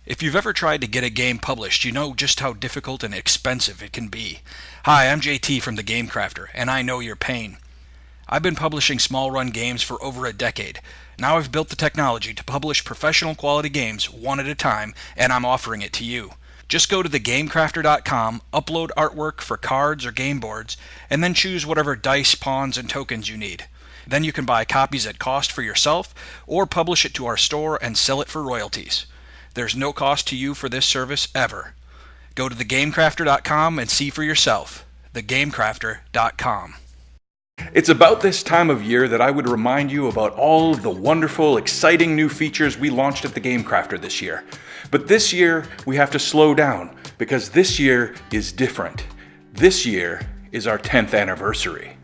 If you've ever tried to get a game published, you know just how difficult and expensive it can be. Hi, I'm JT from The Game Crafter, and I know your pain. I've been publishing small run games for over a decade. Now I've built the technology to publish professional quality games one at a time, and I'm offering it to you. Just go to thegamecrafter.com, upload artwork for cards or game boards, and then choose whatever dice, pawns, and tokens you need. Then you can buy copies at cost for yourself, or publish it to our store and sell it for royalties. There's no cost to you for this service ever. Go to thegamecrafter.com and see for yourself. thegamecrafter.com. It's about this time of year that I would remind you about all of the wonderful, exciting new features we launched at the Game Crafter this year. But this year, we have to slow down, because this year is different. This year is our 10th anniversary.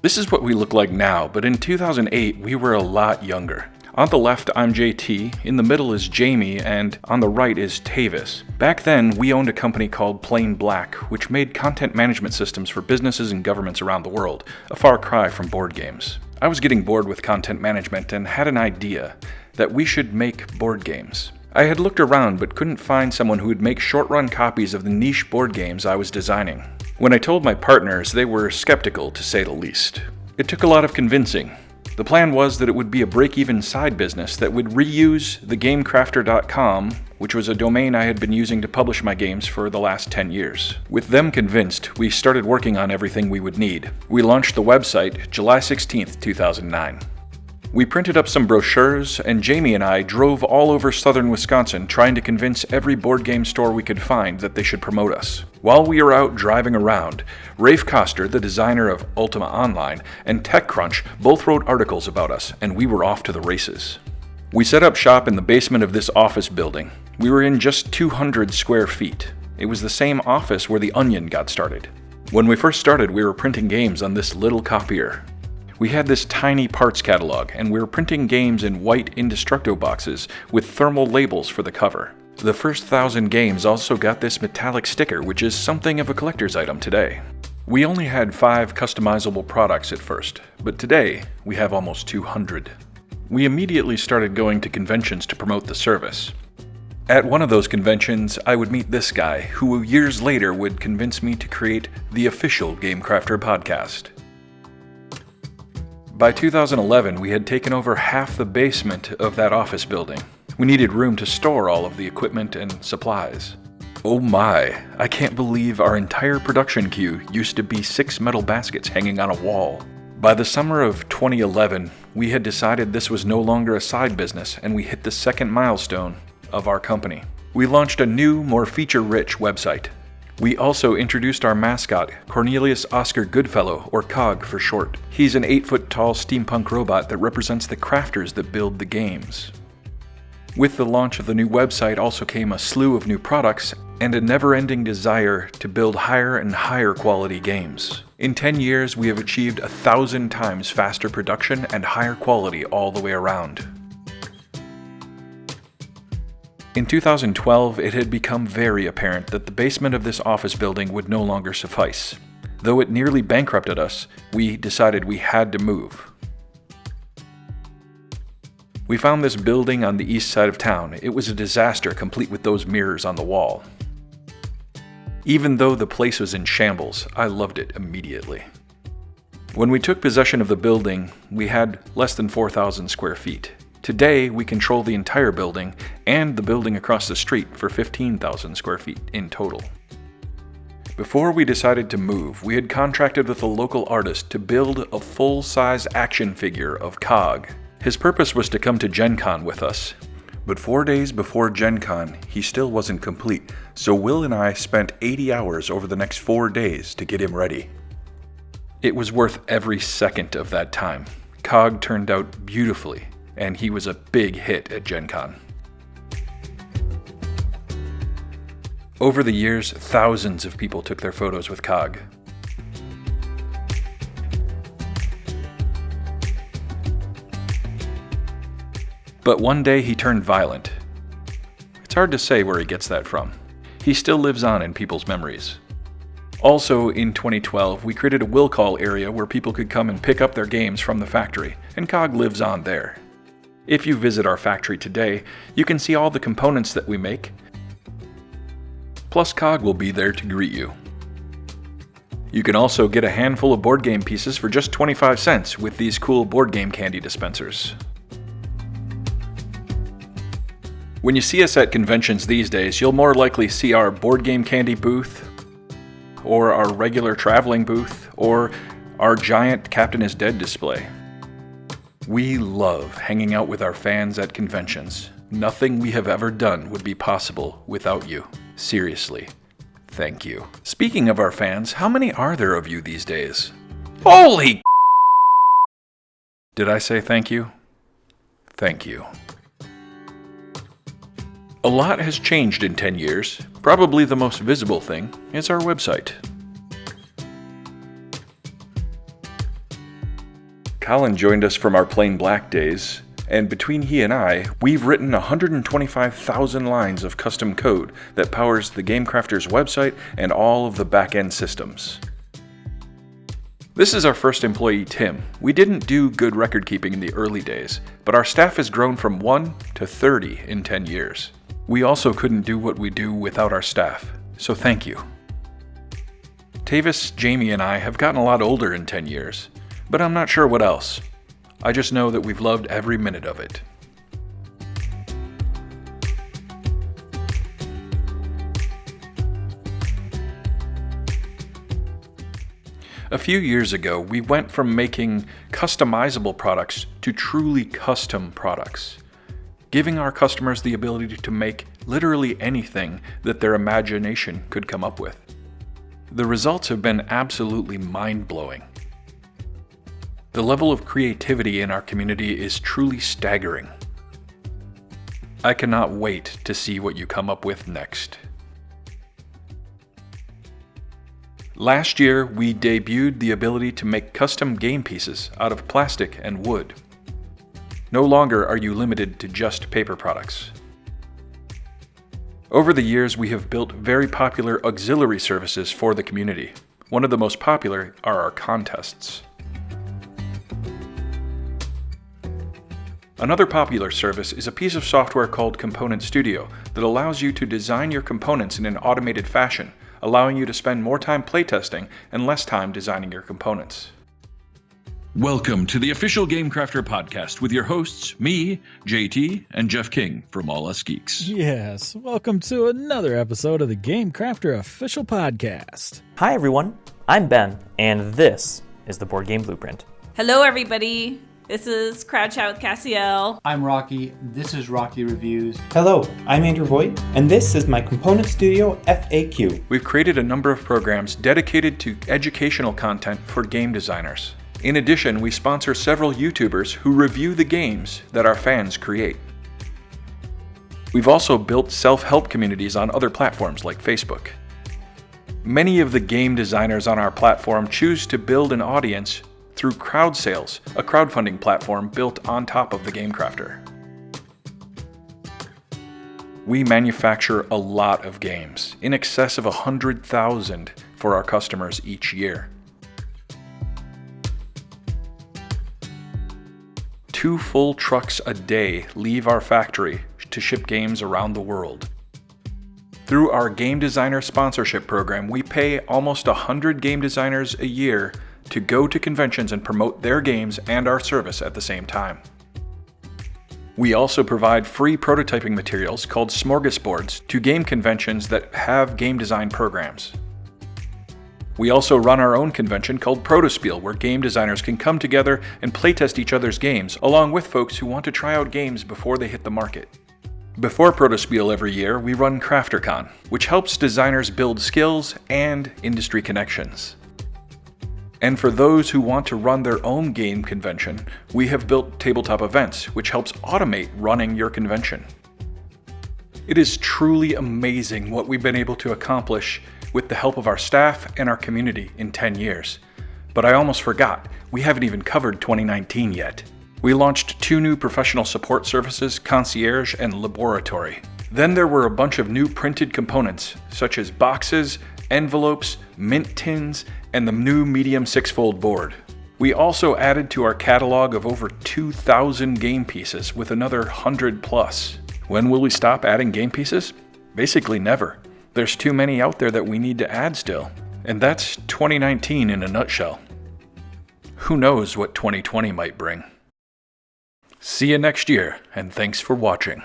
This is what we look like now, but in 2008, we were a lot younger. On the left, I'm JT, in the middle is Jamie, and on the right is Tavis. Back then, we owned a company called Plain Black, which made content management systems for businesses and governments around the world, a far cry from board games. I was getting bored with content management and had an idea that we should make board games. I had looked around but couldn't find someone who would make short-run copies of the niche board games I was designing. When I told my partners, they were skeptical, to say the least. It took a lot of convincing. The plan was that it would be a break-even side business that would reuse thegamecrafter.com, which was a domain I had been using to publish my games for the last 10 years. With them convinced, we started working on everything we would need. We launched the website July 16th, 2009. We printed up some brochures, and Jamie and I drove all over southern Wisconsin trying to convince every board game store we could find that they should promote us. While we were out driving around, Rafe Koster, the designer of Ultima Online, and TechCrunch both wrote articles about us, and we were off to the races. We set up shop in the basement of this office building. We were in just 200 square feet. It was the same office where The Onion got started. When we first started, we were printing games on this little copier. We had this tiny parts catalog, and we were printing games in white Indestructo boxes with thermal labels for the cover. The first 1,000 games also got this metallic sticker, which is something of a collector's item today. We only had 5 customizable products at first, but today we have almost 200. We immediately started going to conventions to promote the service. At one of those conventions, I would meet this guy, who years later would convince me to create the official Game Crafter podcast. By 2011, we had taken over half the basement of that office building. We needed room to store all of the equipment and supplies. Oh my, I can't believe our entire production queue used to be 6 metal baskets hanging on a wall. By the summer of 2011, we had decided this was no longer a side business, and we hit the second milestone of our company. We launched a new, more feature-rich website. We also introduced our mascot, Cornelius Oscar Goodfellow, or COG for short. He's an 8-foot-tall steampunk robot that represents the crafters that build the games. With the launch of the new website also came a slew of new products and a never-ending desire to build higher and higher quality games. In 10 years, we have achieved 1,000 times faster production and higher quality all the way around. In 2012, it had become very apparent that the basement of this office building would no longer suffice. Though it nearly bankrupted us, we decided we had to move. We found this building on the east side of town. It was a disaster, complete with those mirrors on the wall. Even though the place was in shambles, I loved it immediately. When we took possession of the building, we had less than 4,000 square feet. Today, we control the entire building and the building across the street for 15,000 square feet in total. Before we decided to move, we had contracted with a local artist to build a full-size action figure of COG. His purpose was to come to Gen Con with us. But 4 days before Gen Con, he still wasn't complete, so Will and I spent 80 hours over the next 4 days to get him ready. It was worth every second of that time. COG turned out beautifully, and he was a big hit at Gen Con. Over the years, thousands of people took their photos with COG. But one day he turned violent. It's hard to say where he gets that from. He still lives on in people's memories. Also, in 2012, we created a will call area where people could come and pick up their games from the factory, and COG lives on there. If you visit our factory today, you can see all the components that we make. Plus COG will be there to greet you. You can also get a handful of board game pieces for just 25 cents with these cool board game candy dispensers. When you see us at conventions these days, you'll more likely see our board game candy booth, or our regular traveling booth, or our giant Captain is Dead display. We love hanging out with our fans at conventions. Nothing we have ever done would be possible without you. Seriously, thank you. Speaking of our fans, how many are there of you these days? Holy! Did I say thank you? Thank you. A lot has changed in 10 years. Probably the most visible thing is our website. Colin joined us from our Plain Black days, and between he and I, we've written 125,000 lines of custom code that powers the GameCrafter's website and all of the back-end systems. This is our first employee, Tim. We didn't do good record keeping in the early days, but our staff has grown from 1 to 30 in 10 years. We also couldn't do what we do without our staff, so thank you. Tavis, Jamie, and I have gotten a lot older in 10 years, but I'm not sure what else. I just know that we've loved every minute of it. A few years ago, we went from making customizable products to truly custom products, giving our customers the ability to make literally anything that their imagination could come up with. The results have been absolutely mind-blowing. The level of creativity in our community is truly staggering. I cannot wait to see what you come up with next. Last year, we debuted the ability to make custom game pieces out of plastic and wood. No longer are you limited to just paper products. Over the years, we have built very popular auxiliary services for the community. One of the most popular are our contests. Another popular service is a piece of software called Component Studio that allows you to design your components in an automated fashion, allowing you to spend more time playtesting and less time designing your components. Welcome to the official GameCrafter podcast with your hosts, me, JT, and Jeff King from All Us Geeks. Yes, welcome to another episode of the GameCrafter official podcast. Hi everyone, I'm Ben, and this is the Board Game Blueprint. Hello everybody, this is Crouch Out with Cassiel. I'm Rocky, this is Rocky Reviews. Hello, I'm Andrew Voigt, and this is my Component Studio FAQ. We've created a number of programs dedicated to educational content for game designers. In addition, we sponsor several YouTubers who review the games that our fans create. We've also built self-help communities on other platforms like Facebook. Many of the game designers on our platform choose to build an audience through crowd sales, a crowdfunding platform built on top of the GameCrafter. We manufacture a lot of games, in excess of 100,000 for our customers each year. 2 full trucks a day leave our factory to ship games around the world. Through our game designer sponsorship program, we pay almost 100 game designers a year to go to conventions and promote their games and our service at the same time. We also provide free prototyping materials called smorgasbords to game conventions that have game design programs. We also run our own convention called Protospiel, where game designers can come together and playtest each other's games, along with folks who want to try out games before they hit the market. Before Protospiel every year, we run CrafterCon, which helps designers build skills and industry connections. And for those who want to run their own game convention, we have built tabletop events, which helps automate running your convention. It is truly amazing what we've been able to accomplish with the help of our staff and our community in 10 years. But I almost forgot, we haven't even covered 2019 yet. We launched 2 new professional support services, Concierge and Laboratory. Then there were a bunch of new printed components, such as boxes, envelopes, mint tins, and the new medium 6-fold board. We also added to our catalog of over 2,000 game pieces with another 100 plus. When will we stop adding game pieces? Basically never. There's too many out there that we need to add still. And that's 2019 in a nutshell. Who knows what 2020 might bring? See you next year, and thanks for watching.